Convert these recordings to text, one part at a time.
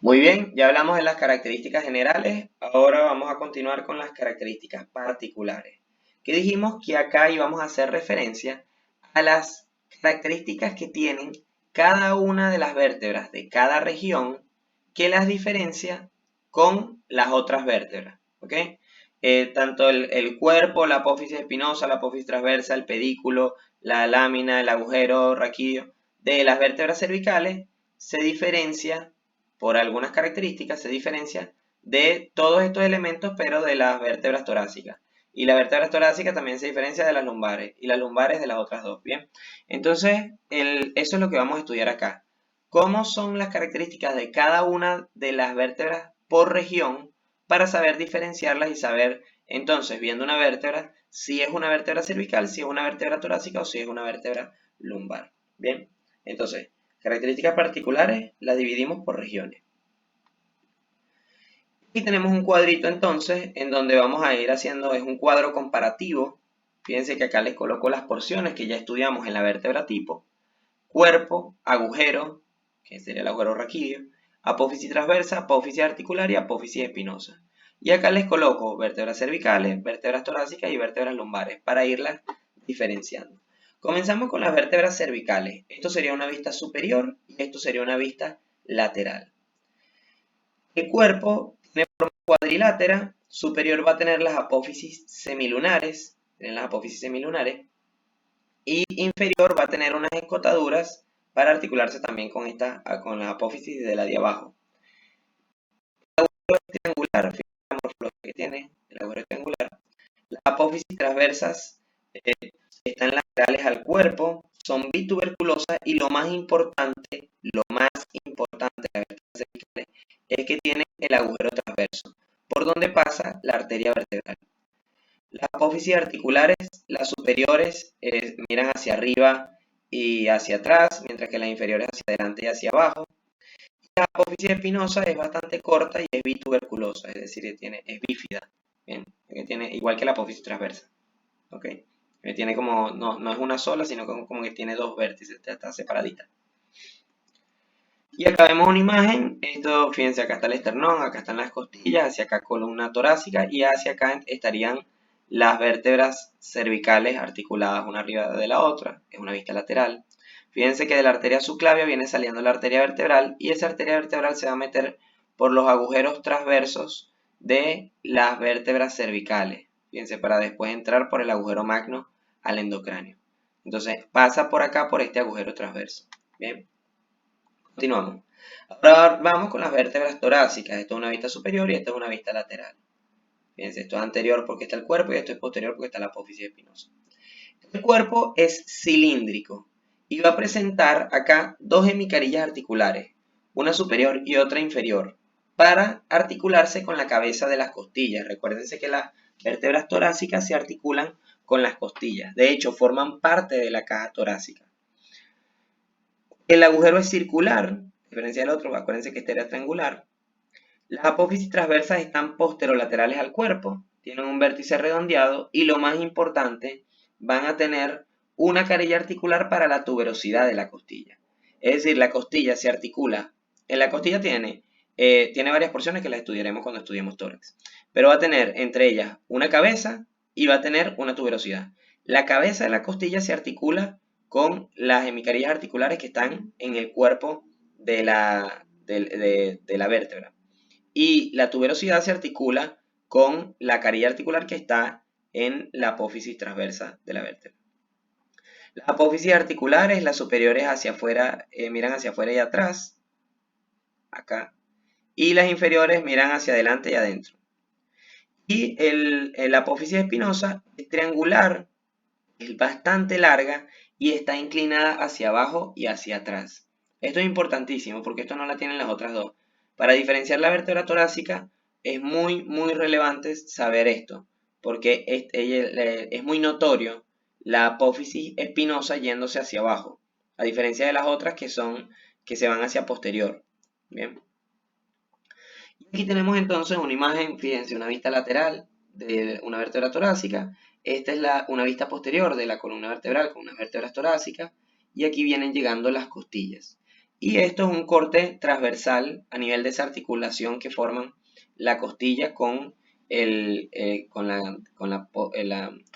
Muy bien, ya hablamos de las características generales, ahora vamos a continuar con las características particulares. Que dijimos que acá íbamos a hacer referencia a las características que tienen cada una de las vértebras de cada región que las diferencia con las otras vértebras, ¿ok? Tanto el cuerpo, la apófisis espinosa, la apófisis transversa, el pedículo, la lámina, el agujero raquídeo de las vértebras cervicales se diferencia por algunas características, se diferencia de todos estos elementos, pero de las vértebras torácicas. Y la vértebra torácica también se diferencia de las lumbares, y las lumbares de las otras dos, ¿bien? Entonces, eso es lo que vamos a estudiar acá. ¿Cómo son las características de cada una de las vértebras por región para saber diferenciarlas y saber, entonces, viendo una vértebra, si es una vértebra cervical, si es una vértebra torácica o si es una vértebra lumbar? Bien, entonces, características particulares las dividimos por regiones. Y tenemos un cuadrito entonces en donde vamos a ir haciendo, es un cuadro comparativo. Fíjense que acá les coloco las porciones que ya estudiamos en la vértebra tipo. Cuerpo, agujero, que sería el agujero raquídeo, apófisis transversa, apófisis articular y apófisis espinosa. Y acá les coloco vértebras cervicales, vértebras torácicas y vértebras lumbares para irlas diferenciando. Comenzamos con las vértebras cervicales. Esto sería una vista superior y esto sería una vista lateral. El cuerpo tiene forma cuadrilátera, superior va a tener las apófisis semilunares, y inferior va a tener unas escotaduras para articularse también con las apófisis de la de abajo. El agujero triangular, fíjense la morfología que tiene, el agujero triangular. Las apófisis transversas están laterales al cuerpo, son bituberculosas y lo más importante de las vértebras cervicales es que tienen el agujero transverso, por donde pasa la arteria vertebral. Las apófisis articulares, las superiores, miran hacia arriba y hacia atrás, mientras que las inferiores hacia adelante y hacia abajo. Y la apófisis espinosa es bastante corta y es bituberculosa, es decir, es bífida, ¿bien? Tiene, igual que la apófisis transversa, ¿ok? Tiene como, no es una sola, sino como que tiene dos vértices, está separadita. Y acá vemos una imagen, esto, fíjense, acá está el esternón, acá están las costillas, hacia acá columna torácica y hacia acá estarían las vértebras cervicales articuladas una arriba de la otra, es una vista lateral. Fíjense que de la arteria subclavia viene saliendo la arteria vertebral y esa arteria vertebral se va a meter por los agujeros transversos de las vértebras cervicales. Fíjense, para después entrar por el agujero magno al endocráneo. Entonces pasa por acá por este agujero transverso. Bien. Continuamos. Ahora vamos con las vértebras torácicas. Esto es una vista superior y esto es una vista lateral. Fíjense, esto es anterior porque está el cuerpo y esto es posterior porque está la apófisis espinosa. El cuerpo es cilíndrico y va a presentar acá dos hemicarillas articulares, una superior y otra inferior, para articularse con la cabeza de las costillas. Recuérdense que las vértebras torácicas se articulan con las costillas. De hecho, forman parte de la caja torácica. El agujero es circular, a diferencia del otro, acuérdense que este era triangular. Las apófisis transversas están posterolaterales al cuerpo, tienen un vértice redondeado y lo más importante, van a tener una carilla articular para la tuberosidad de la costilla. Es decir, la costilla se articula. En la costilla tiene varias porciones que las estudiaremos cuando estudiemos tórax, pero va a tener entre ellas una cabeza y va a tener una tuberosidad. La cabeza de la costilla se articula con las hemicarillas articulares que están en el cuerpo de la vértebra. Y la tuberosidad se articula con la carilla articular que está en la apófisis transversa de la vértebra. Las apófisis articulares, las superiores hacia afuera, miran hacia afuera y atrás, acá, y las inferiores miran hacia adelante y adentro. Y la apófisis espinosa es triangular, es bastante larga y está inclinada hacia abajo y hacia atrás. Esto es importantísimo porque esto no la tienen las otras dos. Para diferenciar la vértebra torácica es muy se saber esto, porque es muy notorio la apófisis espinosa yéndose hacia abajo, a diferencia de las otras que se van hacia posterior. Bien. Y aquí tenemos entonces una imagen, fíjense, una vista lateral de una vértebra torácica. Esta es una vista posterior de la columna vertebral con unas vértebras torácicas y aquí vienen llegando las costillas. Y esto es un corte transversal a nivel de esa articulación que forman la costilla con la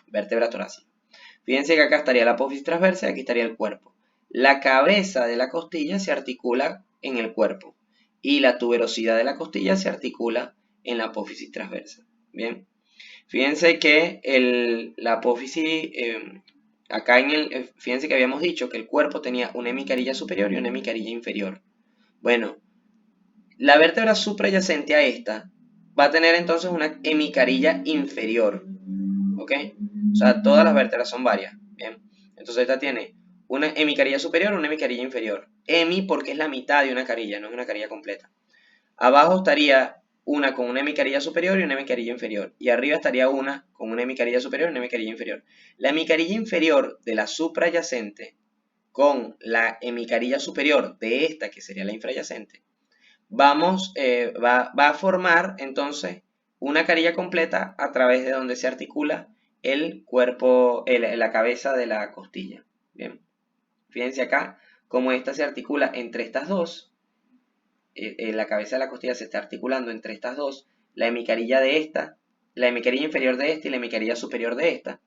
vértebra torácica. Fíjense que acá estaría la apófisis transversa y aquí estaría el cuerpo. La cabeza de la costilla se articula en el cuerpo y la tuberosidad de la costilla se articula en la apófisis transversa. Bien, fíjense que la apófisis, fíjense que habíamos dicho que el cuerpo tenía una hemicarilla superior y una hemicarilla inferior. Bueno, la vértebra suprayacente a esta va a tener entonces una hemicarilla inferior. ¿Ok? O sea, todas las vértebras son varias. Bien. Entonces esta tiene una hemicarilla superior y una hemicarilla inferior. Hemi porque es la mitad de una carilla, no es una carilla completa. Abajo estaría una con una hemicarilla superior y una hemicarilla inferior. Y arriba estaría una con una hemicarilla superior y una hemicarilla inferior. La hemicarilla inferior de la suprayacente con la hemicarilla superior de esta, que sería la infrayacente, va a formar entonces una carilla completa a través de donde se articula el cuerpo, la cabeza de la costilla. Bien, fíjense acá cómo esta se articula entre estas dos. La cabeza de la costilla se está articulando entre estas dos, la hemicarilla de esta, la hemicarilla inferior de esta y la hemicarilla superior de esta.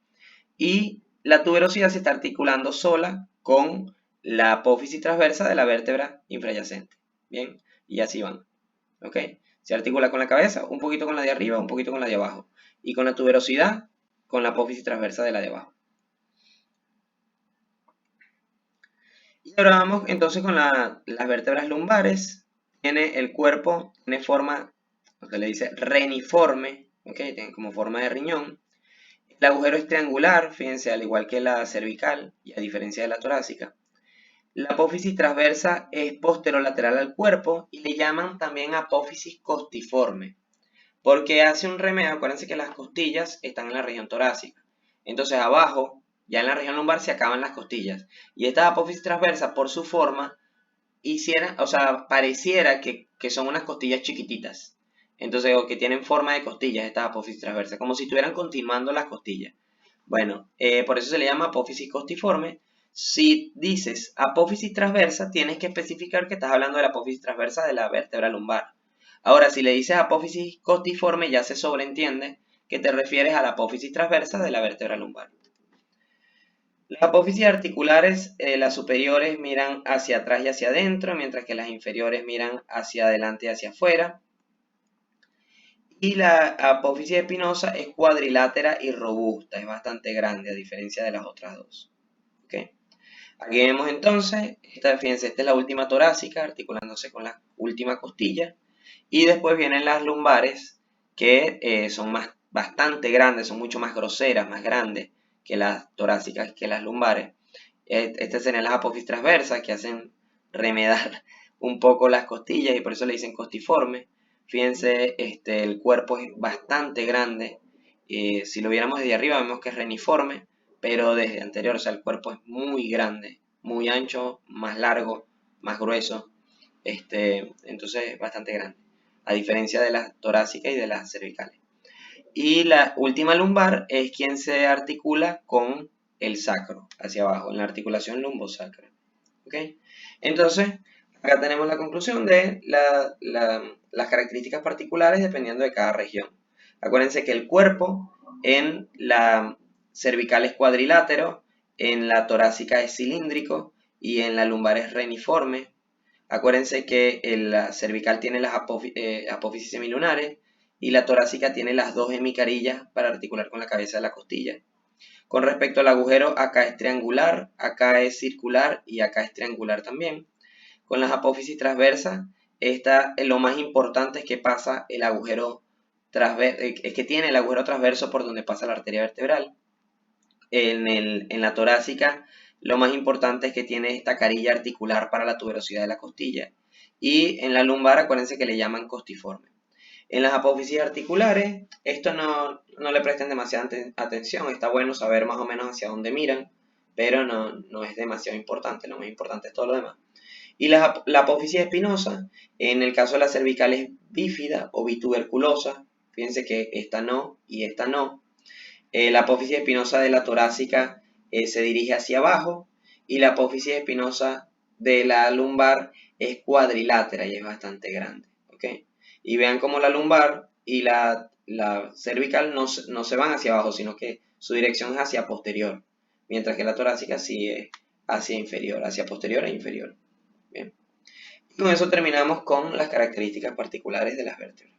Y la tuberosidad se está articulando sola con la apófisis transversa de la vértebra infrayacente. Bien, y así van. ¿Ok? Se articula con la cabeza, un poquito con la de arriba, un poquito con la de abajo. Y con la tuberosidad, con la apófisis transversa de la de abajo. Y ahora vamos entonces con las vértebras lumbares. Tiene el cuerpo, tiene forma, lo que le dice reniforme, ¿ok? Tiene como forma de riñón. El agujero es triangular, fíjense, al igual que la cervical, y a diferencia de la torácica. La apófisis transversa es posterolateral al cuerpo y le llaman también apófisis costiforme, porque hace un remedio. Acuérdense que las costillas están en la región torácica. Entonces abajo, ya en la región lumbar, se acaban las costillas. Y esta apófisis transversa, por su forma, pareciera que son unas costillas chiquititas. Entonces, o que tienen forma de costillas estas apófisis transversas, como si estuvieran continuando las costillas. Bueno, por eso se le llama apófisis costiforme. Si dices apófisis transversa, tienes que especificar que estás hablando de la apófisis transversa de la vértebra lumbar. Ahora, si le dices apófisis costiforme, ya se sobreentiende que te refieres a la apófisis transversa de la vértebra lumbar. Las apófisis articulares, las superiores miran hacia atrás y hacia adentro, mientras que las inferiores miran hacia adelante y hacia afuera. Y la apófisis espinosa es cuadrilátera y robusta, es bastante grande a diferencia de las otras dos. ¿Okay? Aquí vemos entonces, fíjense, esta es la última torácica articulándose con la última costilla. Y después vienen las lumbares que son bastante grandes, son mucho más groseras, más grandes que las torácicas, que las lumbares. Estas serían las apófisis transversas que hacen remedar un poco las costillas y por eso le dicen costiforme. Fíjense, el cuerpo es bastante grande. Si lo viéramos desde arriba vemos que es reniforme, pero desde anterior, o sea, el cuerpo es muy grande, muy ancho, más largo, más grueso. Entonces es bastante grande, a diferencia de las torácicas y de las cervicales. Y la última lumbar es quien se articula con el sacro, hacia abajo, en la articulación lumbosacra. ¿Okay? Entonces, acá tenemos la conclusión de las características particulares dependiendo de cada región. Acuérdense que el cuerpo en la cervical es cuadrilátero, en la torácica es cilíndrico y en la lumbar es reniforme. Acuérdense que la cervical tiene las apófisis semilunares y la torácica tiene las dos hemicarillas para articular con la cabeza de la costilla. Con respecto al agujero, acá es triangular, acá es circular y acá es triangular también. Con las apófisis transversas, lo más importante es que pasa el agujero es que tiene el agujero transverso por donde pasa la arteria vertebral. En la torácica, lo más importante es que tiene esta carilla articular para la tuberosidad de la costilla. Y en la lumbar, acuérdense que le llaman costiforme. En las apófisis articulares, esto no le presten demasiada atención, está bueno saber más o menos hacia dónde miran, pero no es demasiado importante, lo más importante es todo lo demás. Y la apófisis espinosa, en el caso de la cervical es bífida o bituberculosa, fíjense que esta no y esta no. La apófisis espinosa de la torácica se dirige hacia abajo y la apófisis espinosa de la lumbar es cuadrilátera y es bastante grande, ¿ok? Y vean cómo la lumbar y la cervical no se van hacia abajo, sino que su dirección es hacia posterior, mientras que la torácica sí es hacia inferior, hacia posterior e inferior. Bien. Y con eso terminamos con las características particulares de las vértebras.